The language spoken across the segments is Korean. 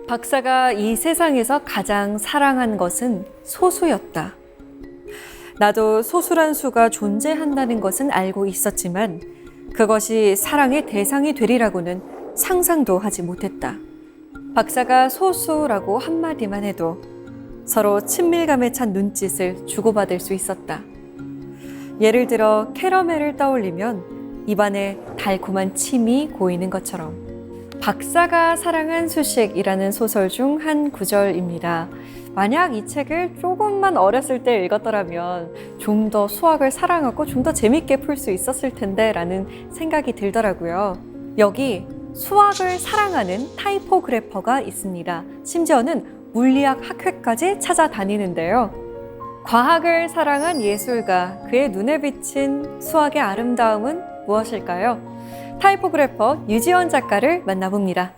박사가 이 세상에서 가장 사랑한 것은 소수였다. 나도 소수란 수가 존재한다는 것은 알고 있었지만 그것이 사랑의 대상이 되리라고는 상상도 하지 못했다. 박사가 소수라고 한마디만 해도 서로 친밀감에 찬 눈짓을 주고받을 수 있었다. 예를 들어 캐러멜을 떠올리면 입안에 달콤한 침이 고이는 것처럼. 박사가 사랑한 수식이라는 소설 중 한 구절입니다. 만약 이 책을 조금만 어렸을 때 읽었더라면 좀 더 수학을 사랑하고 좀 더 재밌게 풀 수 있었을 텐데 라는 생각이 들더라고요. 여기 수학을 사랑하는 타이포그래퍼가 있습니다. 심지어는 물리학 학회까지 찾아다니는데요. 과학을 사랑한 예술가, 그의 눈에 비친 수학의 아름다움은 무엇일까요? 타이포그래퍼 유지원 작가를 만나봅니다.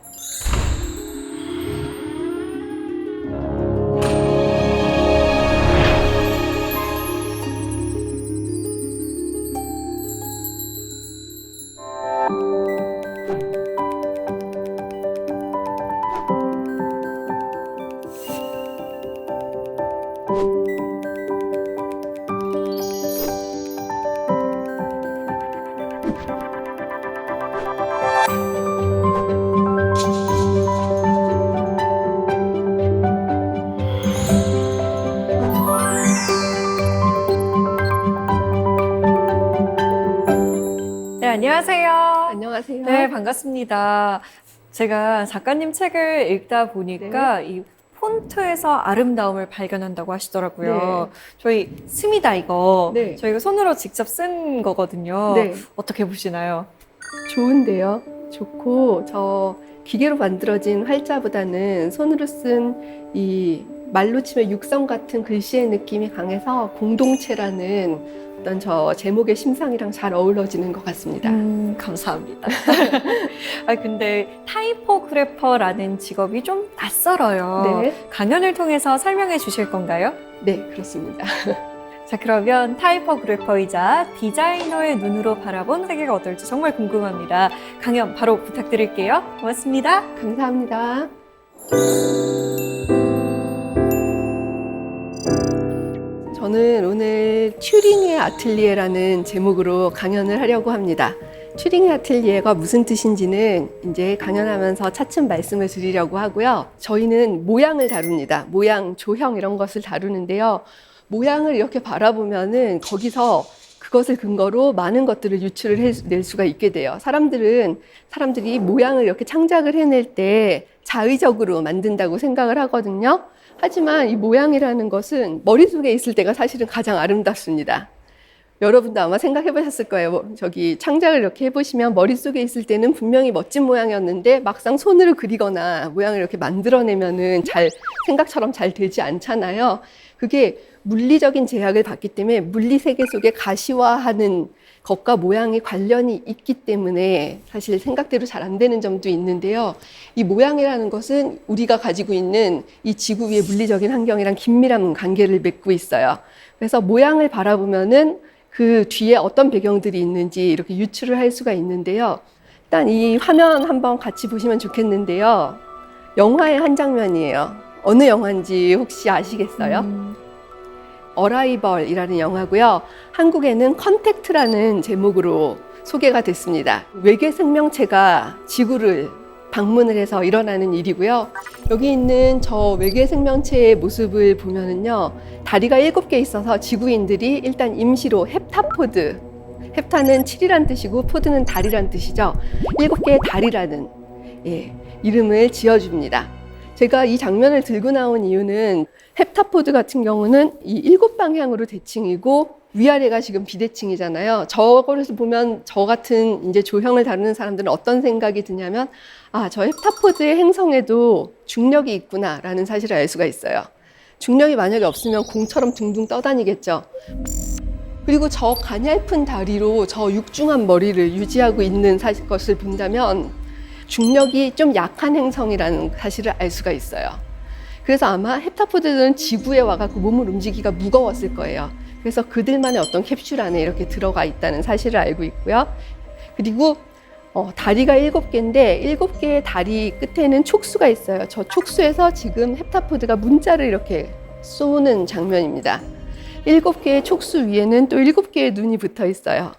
네, 안녕하세요. 안녕하세요. 네, 반갑습니다. 제가 작가님 책을 읽다 보니까 이 폰트에서 아름다움을 발견한다고 하시더라고요. 저희 씁니다, 이거. 네. 저희가 손으로 직접 쓴 거거든요. 네. 어떻게 보시나요? 좋은데요. 좋고, 저 기계로 만들어진 활자보다는 손으로 쓴 이 말로 치면 육성 같은 글씨의 느낌이 강해서 공동체라는 어떤 저 제목의 심상이랑 잘 어우러지는 것 같습니다. 감사합니다. 근데 타이포그래퍼라는 직업이 좀 낯설어요. 네. 강연을 통해서 설명해 주실 건가요? 네, 그렇습니다. 자, 그러면 타이포그래퍼이자 디자이너의 눈으로 바라본 세계가 어떨지 정말 궁금합니다. 강연 바로 부탁드릴게요. 고맙습니다. 감사합니다. 저는 오늘 튜링의 아틀리에라는 제목으로 강연을 하려고 합니다. 튜링의 아틀리에가 무슨 뜻인지는 이제 강연하면서 차츰 말씀을 드리려고 하고요. 저희는 모양을 다룹니다. 모양, 조형 이런 것을 다루는데요. 모양을 이렇게 바라보면은 거기서 그것을 근거로 많은 것들을 유출을 해낼 수가 있게 돼요. 사람들이 모양을 이렇게 창작을 해낼 때 자의적으로 만든다고 생각을 하거든요. 하지만 이 모양이라는 것은 머릿속에 있을 때가 사실은 가장 아름답습니다. 여러분도 아마 생각해 보셨을 거예요. 창작을 이렇게 해보시면 머릿속에 있을 때는 분명히 멋진 모양이었는데 막상 손으로 그리거나 모양을 이렇게 만들어내면은 생각처럼 잘 되지 않잖아요. 그게 물리적인 제약을 받기 때문에 물리 세계 속에 가시화하는 것과 모양이 관련이 있기 때문에 사실 생각대로 잘 안 되는 점도 있는데요. 이 모양이라는 것은 우리가 가지고 있는 이 지구 위의 물리적인 환경이랑 긴밀한 관계를 맺고 있어요. 그래서 모양을 바라보면은 그 뒤에 어떤 배경들이 있는지 이렇게 유추를 할 수가 있는데요. 일단 이 화면 한번 같이 보시면 좋겠는데요. 영화의 한 장면이에요. 어느 영화인지 혹시 아시겠어요? 어라이벌이라는 영화고요. 한국에는 컨택트라는 제목으로 소개가 됐습니다. 외계 생명체가 지구를 방문을 해서 일어나는 일이고요. 여기 있는 저 외계 생명체의 모습을 보면은요. 다리가 7개 있어서 지구인들이 일단 임시로 헵타포드, 헵타는 7이란 뜻이고 포드는 다리란 뜻이죠. 7개의 다리라는 이름을 지어줍니다. 제가 이 장면을 들고 나온 이유는 헵타포드 같은 경우는 이 7방향으로 대칭이고 위아래가 지금 비대칭이잖아요. 저거를 보면 저 같은 이제 조형을 다루는 사람들은 어떤 생각이 드냐면 저 헵타포드의 행성에도 중력이 있구나라는 사실을 알 수가 있어요. 중력이 만약에 없으면 공처럼 둥둥 떠다니겠죠. 그리고 저 가냘픈 다리로 저 육중한 머리를 유지하고 있는 것을 본다면 중력이 좀 약한 행성이라는 사실을 알 수가 있어요. 그래서 아마 헵타포드들은 지구에 와갖고 몸을 움직이기가 무거웠을 거예요. 그래서 그들만의 어떤 캡슐 안에 이렇게 들어가 있다는 사실을 알고 있고요. 그리고 다리가 7개인데 7개의 다리 끝에는 촉수가 있어요. 저 촉수에서 지금 헵타포드가 문자를 이렇게 쏘는 장면입니다. 7개의 촉수 위에는 또 7개의 눈이 붙어 있어요.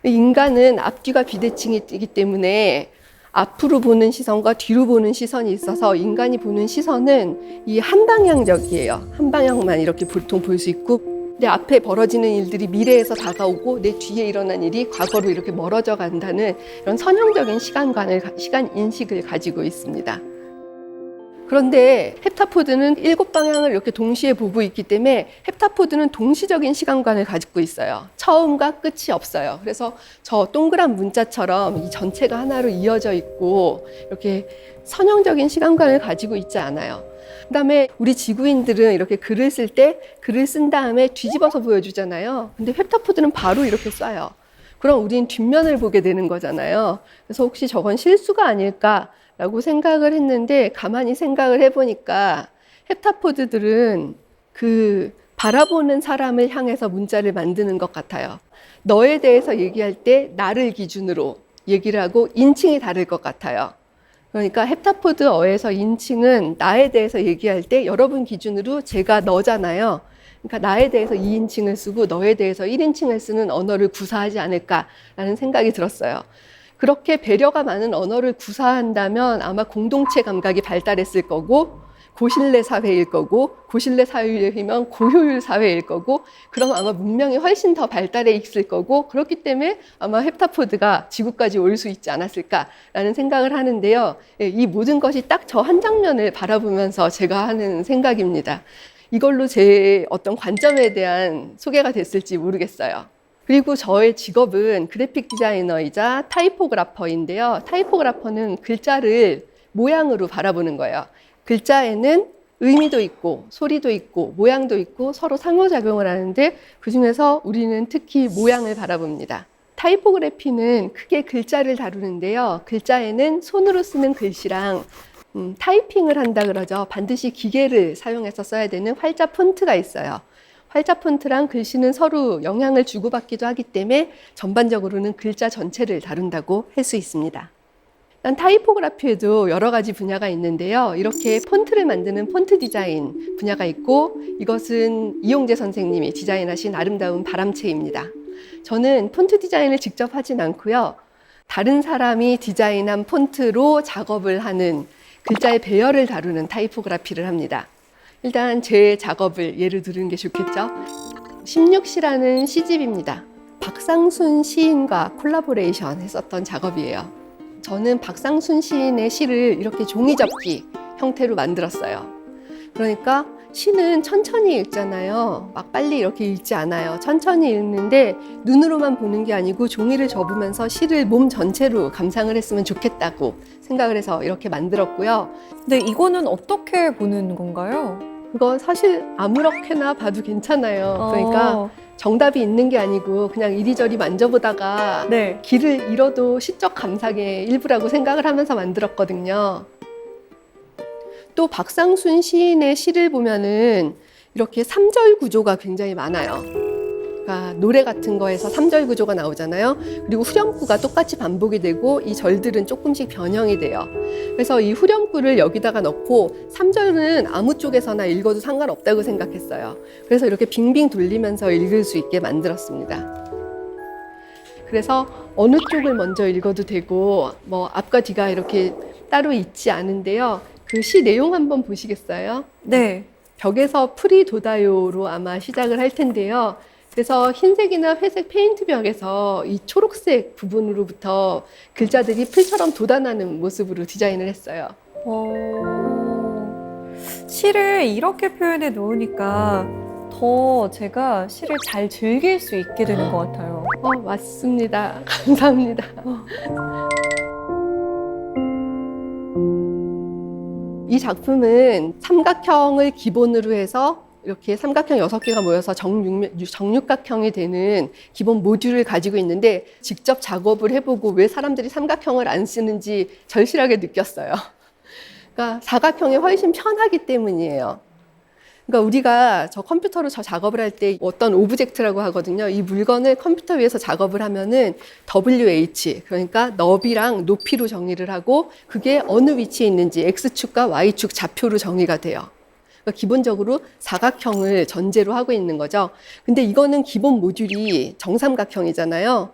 인간은 앞뒤가 비대칭이기 때문에 앞으로 보는 시선과 뒤로 보는 시선이 있어서 인간이 보는 시선은 이 한 방향적이에요. 한 방향만 이렇게 보통 볼 수 있고, 내 앞에 벌어지는 일들이 미래에서 다가오고 내 뒤에 일어난 일이 과거로 이렇게 멀어져 간다는 이런 선형적인 시간 인식을 가지고 있습니다. 그런데 헵타포드는 7방향을 이렇게 동시에 보고 있기 때문에 헵타포드는 동시적인 시간관을 가지고 있어요. 처음과 끝이 없어요. 그래서 저 동그란 문자처럼 이 전체가 하나로 이어져 있고 이렇게 선형적인 시간관을 가지고 있지 않아요. 그다음에 우리 지구인들은 이렇게 글을 쓸 때 글을 쓴 다음에 뒤집어서 보여주잖아요. 근데 헵타포드는 바로 이렇게 쏴요. 그럼 우린 뒷면을 보게 되는 거잖아요. 그래서 혹시 저건 실수가 아닐까라고 생각을 했는데 가만히 생각을 해보니까 헵타포드들은 그 바라보는 사람을 향해서 문자를 만드는 것 같아요. 너에 대해서 얘기할 때 나를 기준으로 얘기를 하고 인칭이 다를 것 같아요. 그러니까 헵타포드어에서 인칭은 나에 대해서 얘기할 때 여러분 기준으로 제가 너잖아요. 그러니까 나에 대해서 2인칭을 쓰고 너에 대해서 1인칭을 쓰는 언어를 구사하지 않을까라는 생각이 들었어요. 그렇게 배려가 많은 언어를 구사한다면 아마 공동체 감각이 발달했을 거고, 고신뢰 사회일 거고, 고신뢰 사회이면 고효율 사회일 거고, 그럼 아마 문명이 훨씬 더 발달해 있을 거고, 그렇기 때문에 아마 헵타포드가 지구까지 올 수 있지 않았을까라는 생각을 하는데요. 이 모든 것이 딱 저 한 장면을 바라보면서 제가 하는 생각입니다. 이걸로 제 어떤 관점에 대한 소개가 됐을지 모르겠어요. 그리고 저의 직업은 그래픽 디자이너이자 타이포그래퍼인데요. 타이포그래퍼는 글자를 모양으로 바라보는 거예요. 글자에는 의미도 있고 소리도 있고 모양도 있고 서로 상호작용을 하는데 그중에서 우리는 특히 모양을 바라봅니다. 타이포그래피는 크게 글자를 다루는데요. 글자에는 손으로 쓰는 글씨랑 타이핑을 한다 그러죠. 반드시 기계를 사용해서 써야 되는 활자 폰트가 있어요. 활자 폰트랑 글씨는 서로 영향을 주고받기도 하기 때문에 전반적으로는 글자 전체를 다룬다고 할 수 있습니다. 타이포그래피에도 여러 가지 분야가 있는데요. 이렇게 폰트를 만드는 폰트 디자인 분야가 있고, 이것은 이용재 선생님이 디자인하신 아름다운 바람체입니다. 저는 폰트 디자인을 직접 하진 않고요. 다른 사람이 디자인한 폰트로 작업을 하는 글자의 배열을 다루는 타이포그래피를 합니다. 일단 제 작업을 예를 들은 게 좋겠죠. 16시라는 시집입니다. 박상순 시인과 콜라보레이션 했었던 작업이에요. 저는 박상순 시인의 시를 이렇게 종이접기 형태로 만들었어요. 그러니까 시는 천천히 읽잖아요. 막 빨리 이렇게 읽지 않아요. 천천히 읽는데 눈으로만 보는 게 아니고 종이를 접으면서 시를 몸 전체로 감상을 했으면 좋겠다고 생각을 해서 이렇게 만들었고요. 근데 이거는 어떻게 보는 건가요? 그건 사실 아무렇게나 봐도 괜찮아요. 그러니까 정답이 있는 게 아니고 그냥 이리저리 만져보다가 네. 길을 잃어도 시적 감상의 일부라고 생각을 하면서 만들었거든요. 또 박상순 시인의 시를 보면은 이렇게 3절 구조가 굉장히 많아요. 그러니까 노래 같은 거에서 3절 구조가 나오잖아요. 그리고 후렴구가 똑같이 반복이 되고 이 절들은 조금씩 변형이 돼요. 그래서 이 후렴구를 여기다가 넣고 3절은 아무 쪽에서나 읽어도 상관없다고 생각했어요. 그래서 이렇게 빙빙 돌리면서 읽을 수 있게 만들었습니다. 그래서 어느 쪽을 먼저 읽어도 되고 뭐 앞과 뒤가 이렇게 따로 있지 않은데요. 그 시 내용 한번 보시겠어요? 네. 벽에서 풀이 돋아요로 아마 시작을 할 텐데요. 그래서 흰색이나 회색 페인트 벽에서 이 초록색 부분으로부터 글자들이 풀처럼 돋아나는 모습으로 디자인을 했어요. 시를 이렇게 표현해 놓으니까 더 제가 시를 잘 즐길 수 있게 되는 것 같아요. 맞습니다. 감사합니다. 이 작품은 삼각형을 기본으로 해서 이렇게 삼각형 6개가 모여서 정육각형이 되는 기본 모듈을 가지고 있는데 직접 작업을 해보고 왜 사람들이 삼각형을 안 쓰는지 절실하게 느꼈어요. 그러니까 사각형이 훨씬 편하기 때문이에요. 그러니까 우리가 저 컴퓨터로 저 작업을 할 때 어떤 오브젝트라고 하거든요. 이 물건을 컴퓨터 위에서 작업을 하면은 WH, 그러니까 너비랑 높이로 정의를 하고 그게 어느 위치에 있는지 X축과 Y축 좌표로 정의가 돼요. 그러니까 기본적으로 사각형을 전제로 하고 있는 거죠. 근데 이거는 기본 모듈이 정삼각형이잖아요.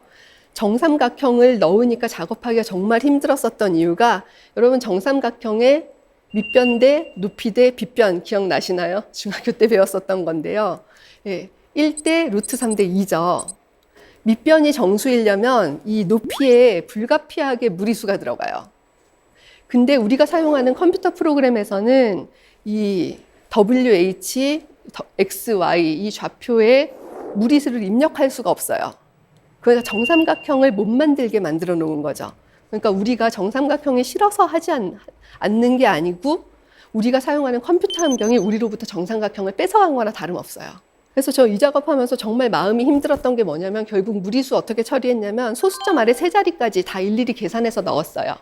정삼각형을 넣으니까 작업하기가 정말 힘들었었던 이유가 여러분 정삼각형의 밑변 대 높이 대 빗변 기억나시나요? 중학교 때 배웠었던 건데요. 예, 1대 루트 3대 2죠. 밑변이 정수이려면 이 높이에 불가피하게 무리수가 들어가요. 근데 우리가 사용하는 컴퓨터 프로그램에서는 이 WH, XY 이 좌표에 무리수를 입력할 수가 없어요. 그러니까 정삼각형을 못 만들게 만들어 놓은 거죠. 그러니까 우리가 정삼각형이 싫어서 하지 않는 게 아니고 우리가 사용하는 컴퓨터 환경이 우리로부터 정삼각형을 뺏어간 거나 다름없어요. 그래서 저 이 작업하면서 정말 마음이 힘들었던 게 뭐냐면 결국 무리수 어떻게 처리했냐면 소수점 아래 세 자리까지 다 일일이 계산해서 넣었어요.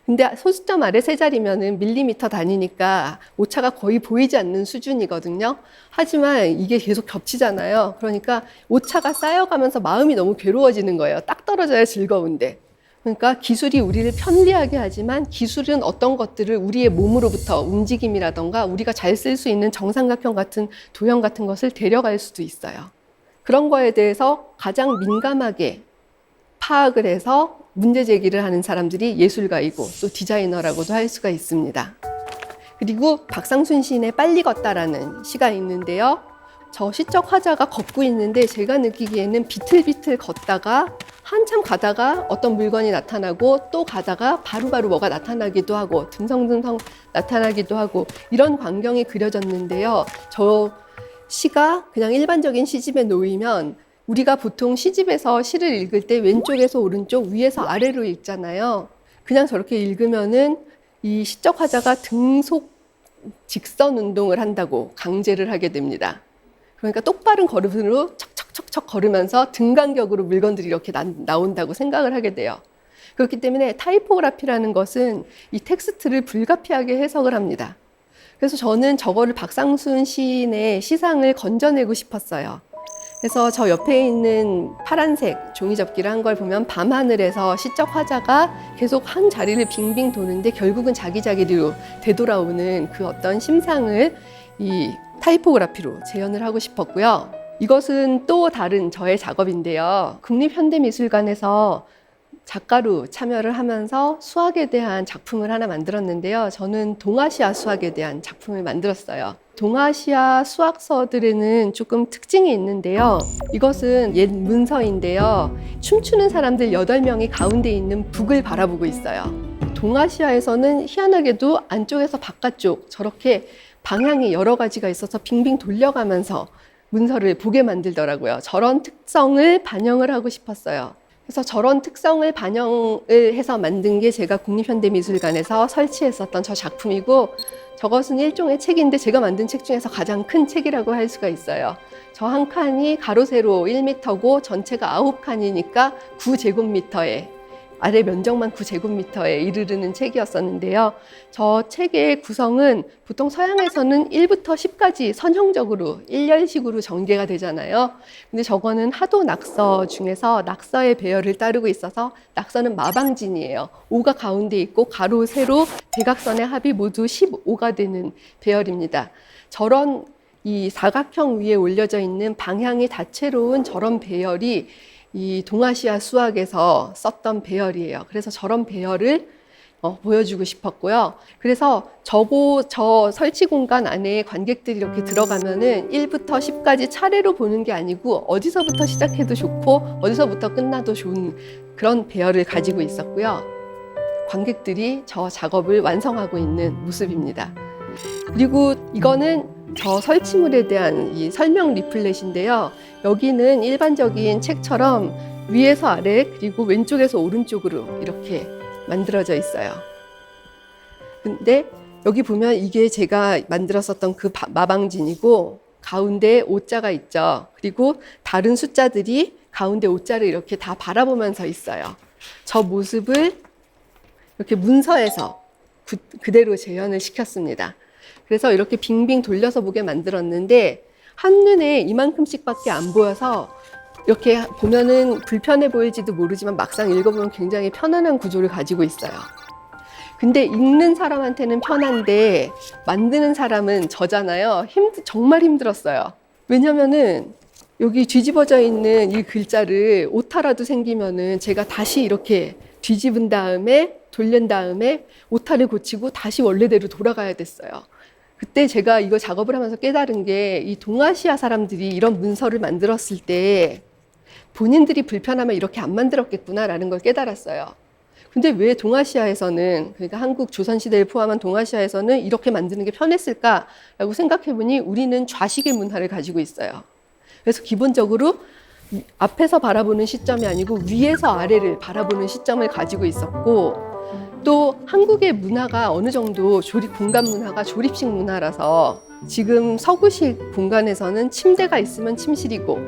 근데 소수점 아래 세 자리면은 밀리미터 단위니까 오차가 거의 보이지 않는 수준이거든요. 하지만 이게 계속 겹치잖아요. 그러니까 오차가 쌓여가면서 마음이 너무 괴로워지는 거예요. 딱 떨어져야 즐거운데. 그러니까 기술이 우리를 편리하게 하지만 기술은 어떤 것들을 우리의 몸으로부터 움직임이라던가 우리가 잘 쓸 수 있는 정삼각형 같은 도형 같은 것을 데려갈 수도 있어요. 그런 거에 대해서 가장 민감하게 파악을 해서 문제 제기를 하는 사람들이 예술가이고 또 디자이너라고도 할 수가 있습니다. 그리고 박상순 시인의 빨리 걷다라는 시가 있는데요. 저 시적 화자가 걷고 있는데 제가 느끼기에는 비틀비틀 걷다가 한참 가다가 어떤 물건이 나타나고 또 가다가 바로바로 뭐가 나타나기도 하고 듬성듬성 나타나기도 하고 이런 광경이 그려졌는데요. 저 시가 그냥 일반적인 시집에 놓이면 우리가 보통 시집에서 시를 읽을 때 왼쪽에서 오른쪽, 위에서 아래로 읽잖아요. 그냥 저렇게 읽으면은 이 시적 화자가 등속 직선 운동을 한다고 강제를 하게 됩니다. 그러니까 똑바른 걸음으로 척척척척 걸으면서 등간격으로 물건들이 이렇게 나온다고 생각을 하게 돼요. 그렇기 때문에 타이포그라피라는 것은 이 텍스트를 불가피하게 해석을 합니다. 그래서 저는 저거를 박상순 시인의 시상을 건져내고 싶었어요. 그래서 저 옆에 있는 파란색 종이접기를 한 걸 보면 밤하늘에서 시적 화자가 계속 한 자리를 빙빙 도는데 결국은 자기 자리로 되돌아오는 그 어떤 심상을 이 타이포그라피로 재현을 하고 싶었고요. 이것은 또 다른 저의 작업인데요. 국립현대미술관에서 작가로 참여를 하면서 수학에 대한 작품을 하나 만들었는데요. 저는 동아시아 수학에 대한 작품을 만들었어요. 동아시아 수학서들에는 조금 특징이 있는데요. 이것은 옛 문서인데요. 춤추는 사람들 8명이 가운데 있는 북을 바라보고 있어요. 동아시아에서는 희한하게도 안쪽에서 바깥쪽 저렇게 방향이 여러 가지가 있어서 빙빙 돌려가면서 문서를 보게 만들더라고요. 저런 특성을 반영을 하고 싶었어요. 그래서 저런 특성을 반영을 해서 만든 게 제가 국립현대미술관에서 설치했었던 저 작품이고 저것은 일종의 책인데 제가 만든 책 중에서 가장 큰 책이라고 할 수가 있어요. 저 한 칸이 가로 세로 1m고 전체가 9칸이니까 9제곱미터에 아래 면적만 9제곱미터에 이르르는 책이었었는데요. 저 책의 구성은 보통 서양에서는 1부터 10까지 선형적으로 일렬식으로 전개가 되잖아요. 근데 저거는 하도 낙서 중에서 낙서의 배열을 따르고 있어서 낙서는 마방진이에요. 5가 가운데 있고 가로, 세로, 대각선의 합이 모두 15가 되는 배열입니다. 저런 이 사각형 위에 올려져 있는 방향이 다채로운 저런 배열이 이 동아시아 수학에서 썼던 배열이에요. 그래서 저런 배열을 보여주고 싶었고요. 그래서 저 설치 공간 안에 관객들이 이렇게 들어가면은 1부터 10까지 차례로 보는 게 아니고 어디서부터 시작해도 좋고 어디서부터 끝나도 좋은 그런 배열을 가지고 있었고요. 관객들이 저 작업을 완성하고 있는 모습입니다. 그리고 이거는 저 설치물에 대한 이 설명 리플렛인데요. 여기는 일반적인 책처럼 위에서 아래 그리고 왼쪽에서 오른쪽으로 이렇게 만들어져 있어요. 근데 여기 보면 이게 제가 만들었었던 그 마방진이고 가운데 오자가 있죠. 그리고 다른 숫자들이 가운데 오자를 이렇게 다 바라보면서 있어요. 저 모습을 이렇게 문서에서 그대로 재현을 시켰습니다. 그래서 이렇게 빙빙 돌려서 보게 만들었는데 한눈에 이만큼씩밖에 안 보여서 이렇게 보면은 불편해 보일지도 모르지만 막상 읽어보면 굉장히 편안한 구조를 가지고 있어요. 근데 읽는 사람한테는 편한데 만드는 사람은 저잖아요. 정말 힘들었어요. 왜냐면은 여기 뒤집어져 있는 이 글자를 오타라도 생기면은 제가 다시 이렇게 뒤집은 다음에 돌린 다음에 오타를 고치고 다시 원래대로 돌아가야 됐어요. 그때 제가 이거 작업을 하면서 깨달은 게 이 동아시아 사람들이 이런 문서를 만들었을 때 본인들이 불편하면 이렇게 안 만들었겠구나라는 걸 깨달았어요. 근데 왜 동아시아에서는, 그러니까 한국 조선시대를 포함한 동아시아에서는 이렇게 만드는 게 편했을까라고 생각해 보니 우리는 좌식의 문화를 가지고 있어요. 그래서 기본적으로 앞에서 바라보는 시점이 아니고 위에서 아래를 바라보는 시점을 가지고 있었고, 또 한국의 문화가 어느 정도 공간 문화가 조립식 문화라서 지금 서구식 공간에서는 침대가 있으면 침실이고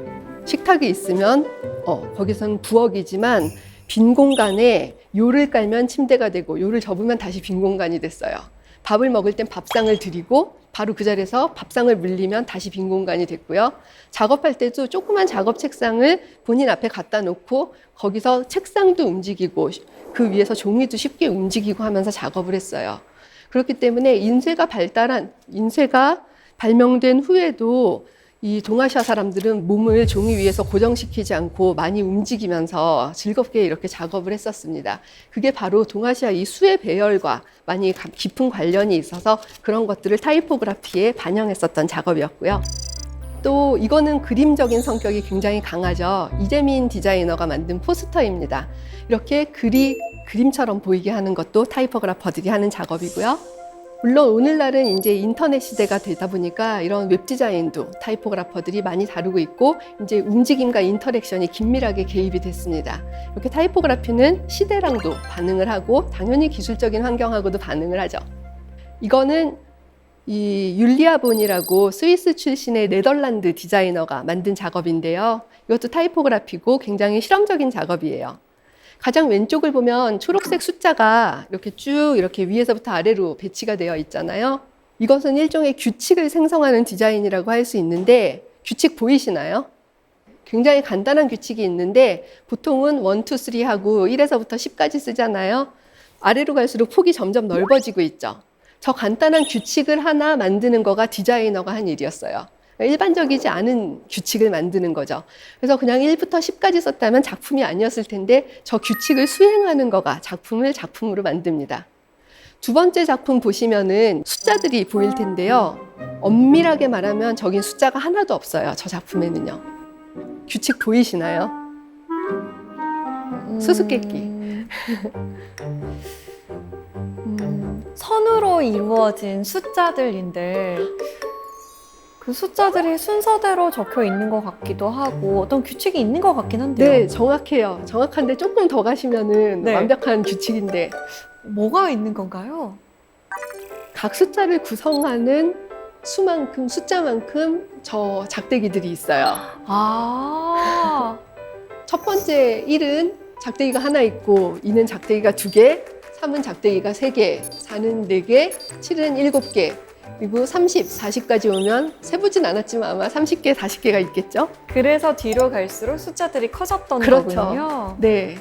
식탁이 있으면 거기서는 부엌이지만 빈 공간에 요를 깔면 침대가 되고 요를 접으면 다시 빈 공간이 됐어요. 밥을 먹을 땐 밥상을 드리고 바로 그 자리에서 밥상을 물리면 다시 빈 공간이 됐고요. 작업할 때도 조그만 작업 책상을 본인 앞에 갖다 놓고 거기서 책상도 움직이고 그 위에서 종이도 쉽게 움직이고 하면서 작업을 했어요. 그렇기 때문에 인쇄가 발명된 후에도 이 동아시아 사람들은 몸을 종이 위에서 고정시키지 않고 많이 움직이면서 즐겁게 이렇게 작업을 했었습니다. 그게 바로 동아시아 이 수의 배열과 많이 깊은 관련이 있어서 그런 것들을 타이포그라피에 반영했었던 작업이었고요. 또 이거는 그림적인 성격이 굉장히 강하죠. 이재민 디자이너가 만든 포스터입니다. 이렇게 그림처럼 보이게 하는 것도 타이포그래퍼들이 하는 작업이고요. 물론 오늘날은 이제 인터넷 시대가 되다 보니까 이런 웹 디자인도 타이포그래퍼들이 많이 다루고 있고 이제 움직임과 인터랙션이 긴밀하게 개입이 됐습니다. 이렇게 타이포그래피는 시대랑도 반응을 하고 당연히 기술적인 환경하고도 반응을 하죠. 이거는 이 율리아 본이라고 스위스 출신의 네덜란드 디자이너가 만든 작업인데요. 이것도 타이포그래피고 굉장히 실험적인 작업이에요. 가장 왼쪽을 보면 초록색 숫자가 이렇게 쭉 이렇게 위에서부터 아래로 배치가 되어 있잖아요. 이것은 일종의 규칙을 생성하는 디자인이라고 할 수 있는데 규칙 보이시나요? 굉장히 간단한 규칙이 있는데 보통은 1, 2, 3 하고 1에서부터 10까지 쓰잖아요. 아래로 갈수록 폭이 점점 넓어지고 있죠. 저 간단한 규칙을 하나 만드는 거가 디자이너가 한 일이었어요. 일반적이지 않은 규칙을 만드는 거죠. 그래서 그냥 1부터 10까지 썼다면 작품이 아니었을 텐데 저 규칙을 수행하는 거가 작품을 작품으로 만듭니다. 두 번째 작품 보시면은 숫자들이 보일 텐데요. 엄밀하게 말하면 저긴 숫자가 하나도 없어요. 저 작품에는요. 규칙 보이시나요? 수수께끼. 선으로 이루어진 숫자들인데 그 숫자들이 순서대로 적혀 있는 것 같기도 하고 어떤 규칙이 있는 것 같긴 한데요. 네, 정확해요. 정확한데 조금 더 가시면은 네. 완벽한 규칙인데 뭐가 있는 건가요? 각 숫자를 구성하는 수만큼, 숫자만큼 저 작대기들이 있어요. 아, 첫 번째 1은 작대기가 하나 있고 2는 작대기가 2개, 3은 작대기가 3개, 4는 4개, 7은 7개, 그리고 30, 40까지 오면 세보진 않았지만 아마 30개, 40개가 있겠죠? 그래서 뒤로 갈수록 숫자들이 커졌던 그렇죠. 거군요. 네.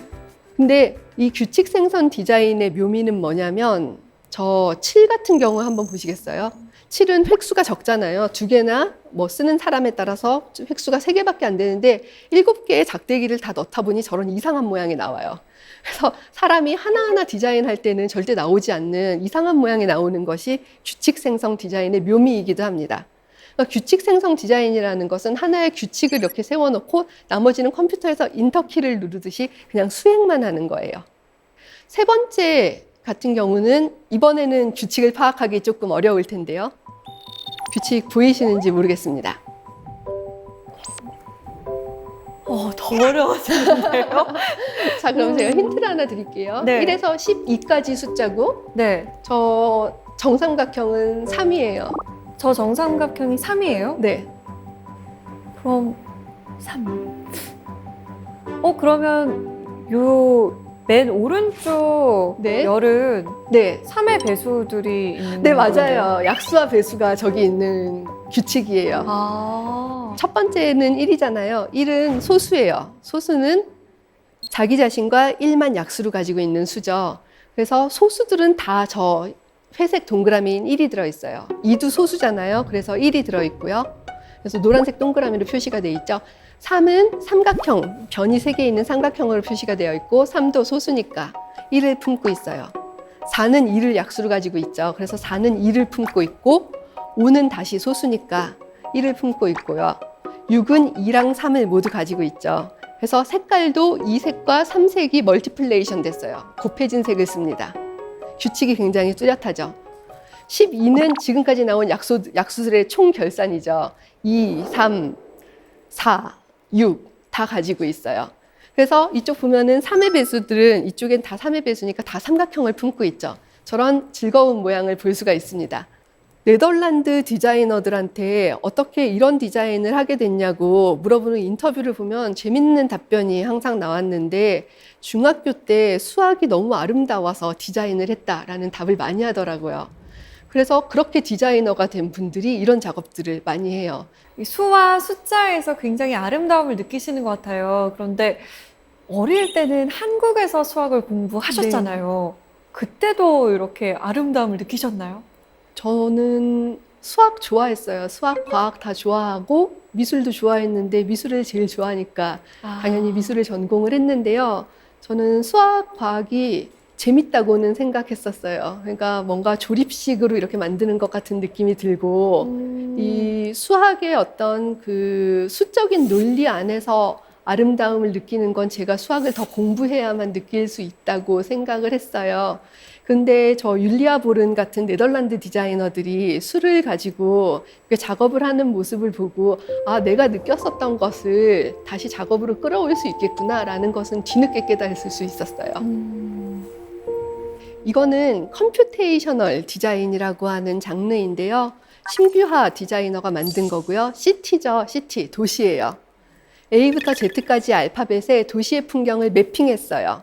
근데 이 규칙 생선 디자인의 묘미는 뭐냐면 저 7 같은 경우 한번 보시겠어요? 7은 획수가 적잖아요. 2개나 뭐 쓰는 사람에 따라서 획수가 3개밖에 안 되는데 7개의 작대기를 다 넣다 보니 저런 이상한 모양이 나와요. 그래서 사람이 하나하나 디자인할 때는 절대 나오지 않는 이상한 모양이 나오는 것이 규칙 생성 디자인의 묘미이기도 합니다. 그러니까 규칙 생성 디자인이라는 것은 하나의 규칙을 이렇게 세워놓고 나머지는 컴퓨터에서 인터키를 누르듯이 그냥 수행만 하는 거예요. 세 번째 같은 경우는 이번에는 규칙을 파악하기 조금 어려울 텐데요. 규칙 보이시는지 모르겠습니다. 더 어려워지는데요? 자, 그럼 제가 힌트를 하나 드릴게요. 네. 1에서 12까지 숫자고 네. 저 정삼각형은 3이에요. 저 정삼각형이 3이에요? 네. 그럼 3. 그러면 요 맨 오른쪽 네. 열은 네. 3의 배수들이 있는 네, 건데요. 맞아요. 약수와 배수가 저기 있는 규칙이에요. 아. 첫 번째는 1이잖아요. 1은 소수예요. 소수는 자기 자신과 1만 약수를 가지고 있는 수죠. 그래서 소수들은 다 저 회색 동그라미인 1이 들어있어요. 2도 소수잖아요. 그래서 1이 들어있고요. 그래서 노란색 동그라미로 표시가 되어 있죠. 3은 삼각형, 변이 3개 있는 삼각형으로 표시가 되어 있고 3도 소수니까 1을 품고 있어요. 4는 2를 약수로 가지고 있죠. 그래서 4는 2를 품고 있고 5는 다시 소수니까 1을 품고 있고요. 6은 2랑 3을 모두 가지고 있죠. 그래서 색깔도 2색과 3색이 멀티플레이션 됐어요. 곱해진 색을 씁니다. 규칙이 굉장히 뚜렷하죠. 12는 지금까지 나온 약수들의 총 결산이죠. 2, 3, 4, 6 다 가지고 있어요. 그래서 이쪽 보면은 3의 배수들은 이쪽엔 다 3의 배수니까 다 삼각형을 품고 있죠. 저런 즐거운 모양을 볼 수가 있습니다. 네덜란드 디자이너들한테 어떻게 이런 디자인을 하게 됐냐고 물어보는 인터뷰를 보면 재밌는 답변이 항상 나왔는데 중학교 때 수학이 너무 아름다워서 디자인을 했다라는 답을 많이 하더라고요. 그래서 그렇게 디자이너가 된 분들이 이런 작업들을 많이 해요. 이 수와 숫자에서 굉장히 아름다움을 느끼시는 것 같아요. 그런데 어릴 때는 한국에서 수학을 공부하셨잖아요. 그때도 이렇게 아름다움을 느끼셨나요? 저는 수학 좋아했어요. 수학, 과학 다 좋아하고 미술도 좋아했는데 미술을 제일 좋아하니까 당연히 미술을 전공을 했는데요. 저는 수학, 과학이 재밌다고는 생각했었어요. 그러니까 뭔가 조립식으로 이렇게 만드는 것 같은 느낌이 들고 이 수학의 어떤 그 수적인 논리 안에서 아름다움을 느끼는 건 제가 수학을 더 공부해야만 느낄 수 있다고 생각을 했어요. 근데 저 율리아 보른 같은 네덜란드 디자이너들이 수를 가지고 작업을 하는 모습을 보고 아, 내가 느꼈었던 것을 다시 작업으로 끌어올 수 있겠구나라는 것은 뒤늦게 깨달을 수 있었어요. 이거는 컴퓨테이셔널 디자인이라고 하는 장르인데요. 신규하 디자이너가 만든 거고요. 시티죠, 시티, 도시예요. A부터 Z까지 알파벳에 도시의 풍경을 매핑했어요.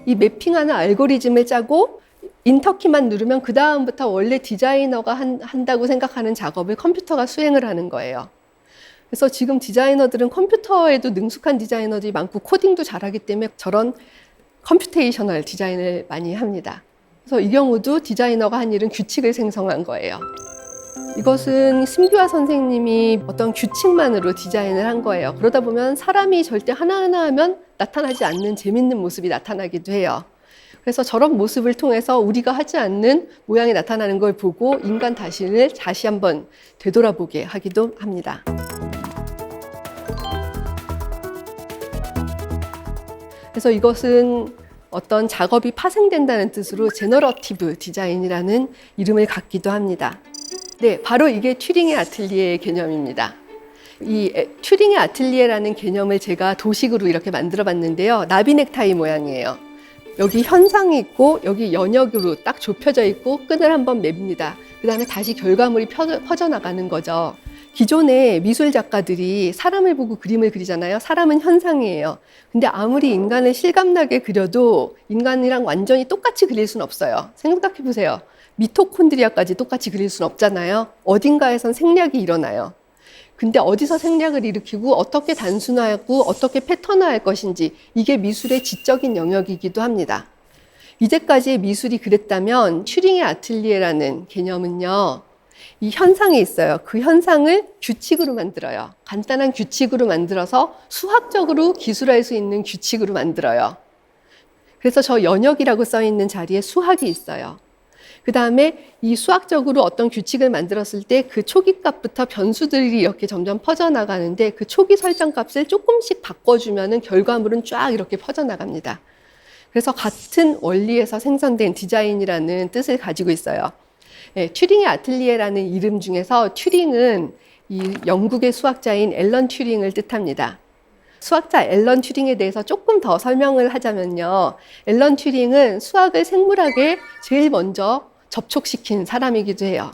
이 매핑하는 알고리즘을 짜고 인터키만 누르면 그 다음부터 원래 디자이너가 한다고 생각하는 작업을 컴퓨터가 수행을 하는 거예요. 그래서 지금 디자이너들은 컴퓨터에도 능숙한 디자이너들이 많고 코딩도 잘하기 때문에 저런 컴퓨테이셔널 디자인을 많이 합니다. 그래서 이 경우도 디자이너가 한 일은 규칙을 생성한 거예요. 이것은 심규하 선생님이 어떤 규칙만으로 디자인을 한 거예요. 그러다 보면 사람이 절대 하나하나 하면 나타나지 않는 재밌는 모습이 나타나기도 해요. 그래서 저런 모습을 통해서 우리가 하지 않는 모양이 나타나는 걸 보고 인간 자신을 다시 한번 되돌아보게 하기도 합니다. 그래서 이것은 어떤 작업이 파생된다는 뜻으로 제너러티브 디자인이라는 이름을 갖기도 합니다. 네, 바로 이게 튜링의 아틀리에의 개념입니다. 이 튜링의 아틀리에라는 개념을 제가 도식으로 이렇게 만들어 봤는데요. 나비 넥타이 모양이에요. 여기 현상이 있고 여기 연역으로 딱 좁혀져 있고 끈을 한번 맵니다. 그 다음에 다시 결과물이 퍼져나가는 거죠. 기존의 미술 작가들이 사람을 보고 그림을 그리잖아요. 사람은 현상이에요. 근데 아무리 인간을 실감나게 그려도 인간이랑 완전히 똑같이 그릴 수는 없어요. 생각해 보세요. 미토콘드리아까지 똑같이 그릴 수는 없잖아요. 어딘가에선 생략이 일어나요. 근데 어디서 생략을 일으키고 어떻게 단순화하고 어떻게 패턴화할 것인지 이게 미술의 지적인 영역이기도 합니다. 이제까지의 미술이 그랬다면 튜링의 아틀리에라는 개념은요. 이 현상이 있어요. 그 현상을 규칙으로 만들어요. 간단한 규칙으로 만들어서 수학적으로 기술할 수 있는 규칙으로 만들어요. 그래서 저 연역이라고 써 있는 자리에 수학이 있어요. 그 다음에 이 수학적으로 어떤 규칙을 만들었을 때 그 초기 값부터 변수들이 이렇게 점점 퍼져나가는데 그 초기 설정 값을 조금씩 바꿔주면은 결과물은 쫙 이렇게 퍼져나갑니다. 그래서 같은 원리에서 생성된 디자인이라는 뜻을 가지고 있어요. 네, 튜링의 아틀리에라는 이름 중에서 튜링은 이 영국의 수학자인 앨런 튜링을 뜻합니다. 수학자 앨런 튜링에 대해서 조금 더 설명을 하자면요. 앨런 튜링은 수학을 생물학에 제일 먼저 접촉시킨 사람이기도 해요.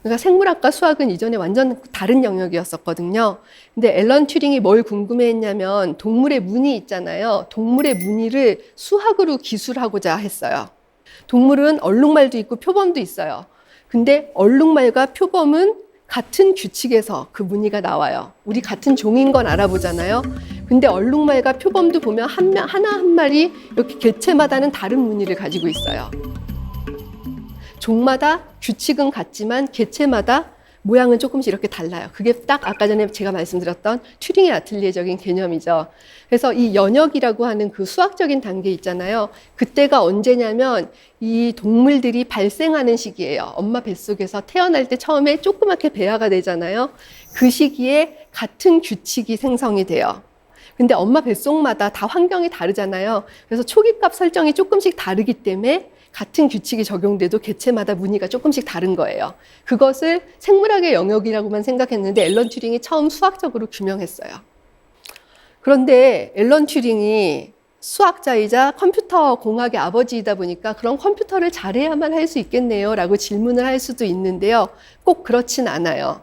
그러니까 생물학과 수학은 이전에 완전 다른 영역이었었거든요. 근데 앨런 튜링이 뭘 궁금해했냐면 동물의 무늬 있잖아요. 동물의 무늬를 수학으로 기술하고자 했어요. 동물은 얼룩말도 있고 표범도 있어요. 근데 얼룩말과 표범은 같은 규칙에서 그 무늬가 나와요. 우리 같은 종인 건 알아보잖아요. 근데 얼룩말과 표범도 보면 하나 한 마리 이렇게 개체마다는 다른 무늬를 가지고 있어요. 종마다 규칙은 같지만 개체마다 모양은 조금씩 이렇게 달라요. 그게 딱 아까 전에 제가 말씀드렸던 튜링의 아틀리에적인 개념이죠. 그래서 이 연역이라고 하는 그 수학적인 단계 있잖아요. 그때가 언제냐면 이 동물들이 발생하는 시기예요. 엄마 뱃속에서 태어날 때 처음에 조그맣게 배아가 되잖아요. 그 시기에 같은 규칙이 생성이 돼요. 근데 엄마 뱃속마다 다 환경이 다르잖아요. 그래서 초기값 설정이 조금씩 다르기 때문에 같은 규칙이 적용돼도 개체마다 무늬가 조금씩 다른 거예요. 그것을 생물학의 영역이라고만 생각했는데 앨런 튜링이 처음 수학적으로 규명했어요. 그런데 앨런 튜링이 수학자이자 컴퓨터 공학의 아버지이다 보니까 그럼 컴퓨터를 잘해야만 할 수 있겠네요 라고 질문을 할 수도 있는데요. 꼭 그렇진 않아요.